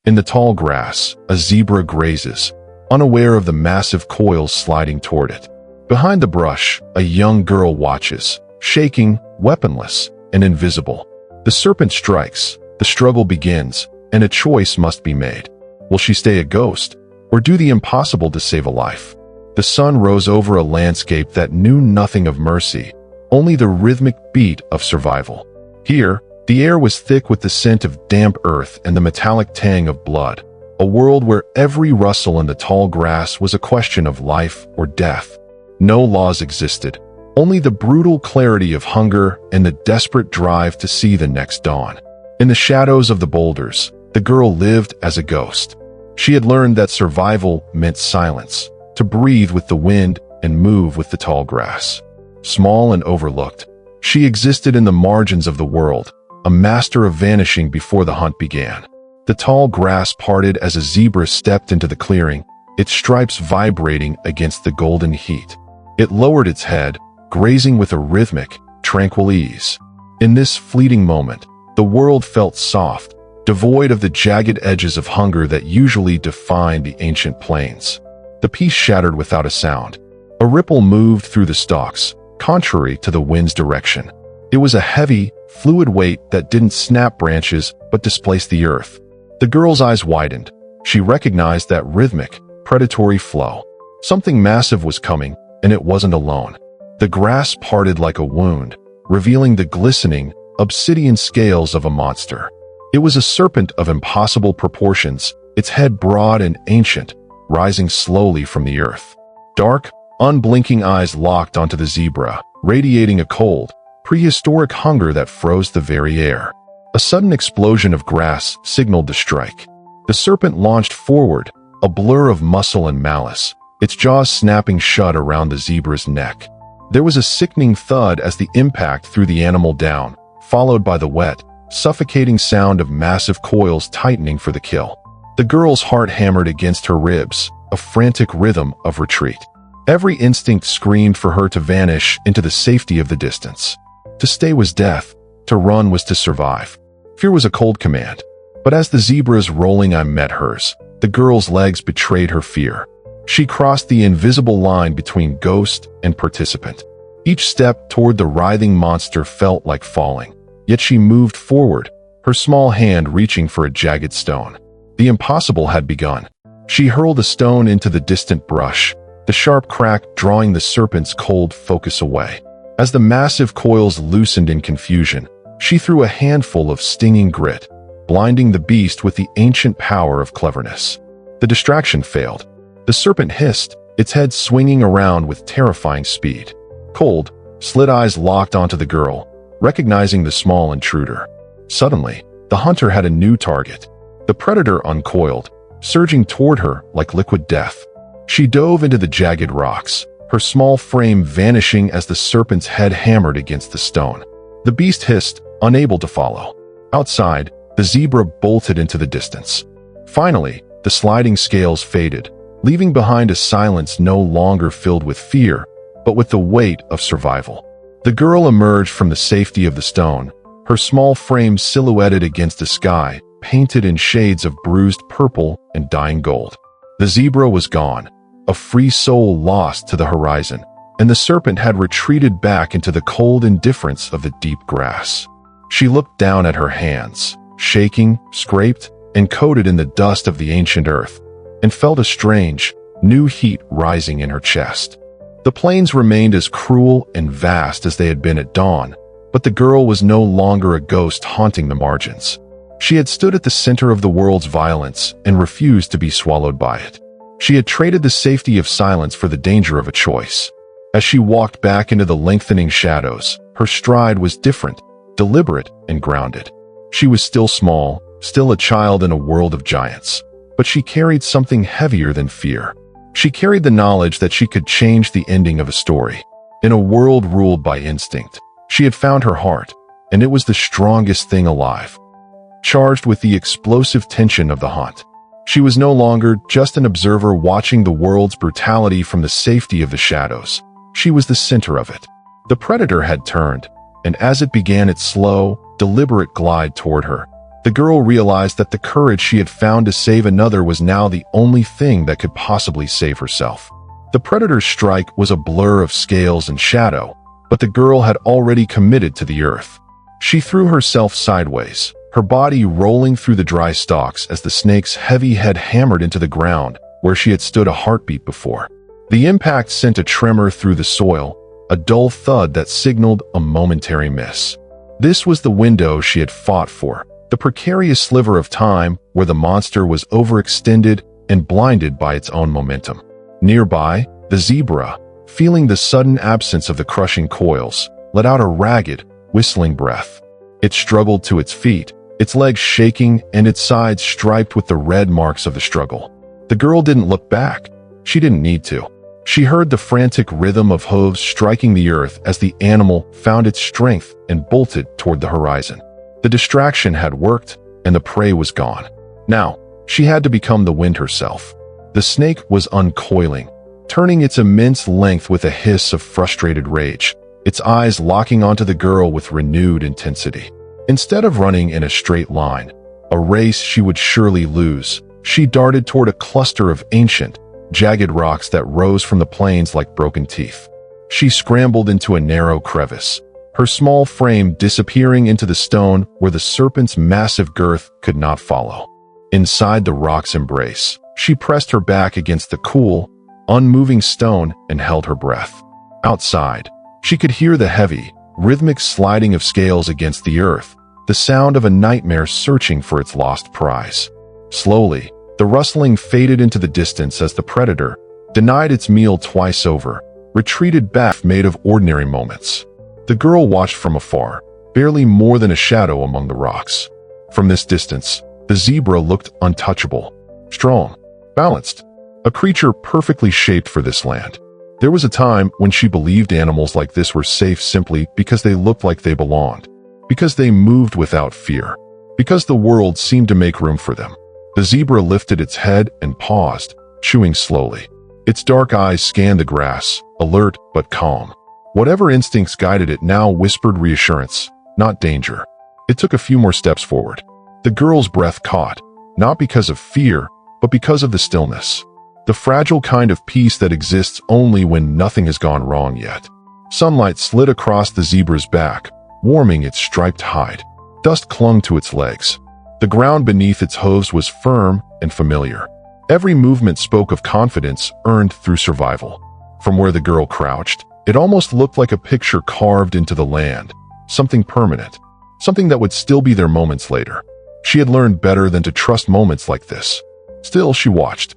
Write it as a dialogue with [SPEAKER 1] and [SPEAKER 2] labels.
[SPEAKER 1] In the tall grass, a zebra grazes, unaware of the massive coils sliding toward it. Behind the brush, a young girl watches, shaking, weaponless, and invisible. The serpent strikes, the struggle begins, and a choice must be made. Will she stay a ghost, or do the impossible to save a life? The sun rose over a landscape that knew nothing of mercy, only the rhythmic beat of survival. Here, the air was thick with the scent of damp earth and the metallic tang of blood, a world where every rustle in the tall grass was a question of life or death. No laws existed, only the brutal clarity of hunger and the desperate drive to see the next dawn. In the shadows of the boulders, the girl lived as a ghost. She had learned that survival meant silence, to breathe with the wind and move with the tall grass. Small and overlooked, she existed in the margins of the world, a master of vanishing before the hunt began. The tall grass parted as a zebra stepped into the clearing, its stripes vibrating against the golden heat. It lowered its head, grazing with a rhythmic, tranquil ease. In this fleeting moment, the world felt soft, devoid of the jagged edges of hunger that usually defined the ancient plains. The piece shattered without a sound. A ripple moved through the stalks, contrary to the wind's direction. It was a heavy, fluid weight that didn't snap branches but displaced the earth. The girl's eyes widened. She recognized that rhythmic, predatory flow. Something massive was coming, and it wasn't alone. The grass parted like a wound, revealing the glistening, obsidian scales of a monster. It was a serpent of impossible proportions, its head broad and ancient, rising slowly from the earth. Dark, unblinking eyes locked onto the zebra, radiating a cold, prehistoric hunger that froze the very air. A sudden explosion of grass signaled the strike. The serpent launched forward, a blur of muscle and malice, its jaws snapping shut around the zebra's neck. There was a sickening thud as the impact threw the animal down, followed by the wet, suffocating sound of massive coils tightening for the kill. The girl's heart hammered against her ribs, a frantic rhythm of retreat. Every instinct screamed for her to vanish into the safety of the distance. To stay was death, to run was to survive. Fear was a cold command. But as the zebra's rolling eye met hers, the girl's legs betrayed her fear. She crossed the invisible line between ghost and participant. Each step toward the writhing monster felt like falling, yet she moved forward, her small hand reaching for a jagged stone. The impossible had begun. She hurled a stone into the distant brush, the sharp crack drawing the serpent's cold focus away. As the massive coils loosened in confusion, she threw a handful of stinging grit, blinding the beast with the ancient power of cleverness. The distraction failed. The serpent hissed, its head swinging around with terrifying speed. Cold, slit eyes locked onto the girl, recognizing the small intruder. Suddenly, the hunter had a new target. The predator uncoiled, surging toward her like liquid death. She dove into the jagged rocks, her small frame vanishing as the serpent's head hammered against the stone. The beast hissed, unable to follow. Outside, the zebra bolted into the distance. Finally, the sliding scales faded, leaving behind a silence no longer filled with fear, but with the weight of survival. The girl emerged from the safety of the stone, her small frame silhouetted against the sky, painted in shades of bruised purple and dying gold. The zebra was gone, a free soul lost to the horizon, and the serpent had retreated back into the cold indifference of the deep grass. She looked down at her hands, shaking, scraped, and coated in the dust of the ancient earth, and felt a strange, new heat rising in her chest. The plains remained as cruel and vast as they had been at dawn, but the girl was no longer a ghost haunting the margins. She had stood at the center of the world's violence and refused to be swallowed by it. She had traded the safety of silence for the danger of a choice. As she walked back into the lengthening shadows, her stride was different, deliberate, and grounded. She was still small, still a child in a world of giants, but she carried something heavier than fear. She carried the knowledge that she could change the ending of a story. In a world ruled by instinct, she had found her heart, and it was the strongest thing alive. Charged with the explosive tension of the hunt, she was no longer just an observer watching the world's brutality from the safety of the shadows. She was the center of it. The predator had turned, and as it began its slow, deliberate glide toward her, The girl realized that the courage she had found to save another was now the only thing that could possibly save herself. The predator's strike was a blur of scales and shadow, but the girl had already committed to the earth. She threw herself sideways, her body rolling through the dry stalks as the snake's heavy head hammered into the ground where she had stood a heartbeat before. The impact sent a tremor through the soil, a dull thud that signaled a momentary miss. This was the window she had fought for, the precarious sliver of time where the monster was overextended and blinded by its own momentum. Nearby, the zebra, feeling the sudden absence of the crushing coils, let out a ragged, whistling breath. It struggled to its feet, its legs shaking and its sides striped with the red marks of the struggle. The girl didn't look back. She didn't need to. She heard the frantic rhythm of hooves striking the earth as the animal found its strength and bolted toward the horizon. The distraction had worked, and the prey was gone. Now, she had to become the wind herself. The snake was uncoiling, turning its immense length with a hiss of frustrated rage, its eyes locking onto the girl with renewed intensity. Instead of running in a straight line, a race she would surely lose, she darted toward a cluster of ancient, jagged rocks that rose from the plains like broken teeth. She scrambled into a narrow crevice, her small frame disappearing into the stone where the serpent's massive girth could not follow. Inside the rock's embrace, she pressed her back against the cool, unmoving stone and held her breath. Outside, she could hear the heavy, rhythmic sliding of scales against the earth, the sound of a nightmare searching for its lost prize. Slowly, the rustling faded into the distance as the predator, denied its meal twice over, retreated back made of ordinary moments. The girl watched from afar, barely more than a shadow among the rocks. From this distance, the zebra looked untouchable, strong, balanced, a creature perfectly shaped for this land. There was a time when she believed animals like this were safe simply because they looked like they belonged, because they moved without fear, because the world seemed to make room for them. The zebra lifted its head and paused, chewing slowly. Its dark eyes scanned the grass, alert but calm. Whatever instincts guided it now whispered reassurance, not danger. It took a few more steps forward. The girl's breath caught, not because of fear, but because of the stillness. The fragile kind of peace that exists only when nothing has gone wrong yet. Sunlight slid across the zebra's back, warming its striped hide. Dust clung to its legs. The ground beneath its hooves was firm and familiar. Every movement spoke of confidence earned through survival. From where the girl crouched, it almost looked like a picture carved into the land, something permanent, something that would still be there moments later. She had learned better than to trust moments like this. Still, she watched,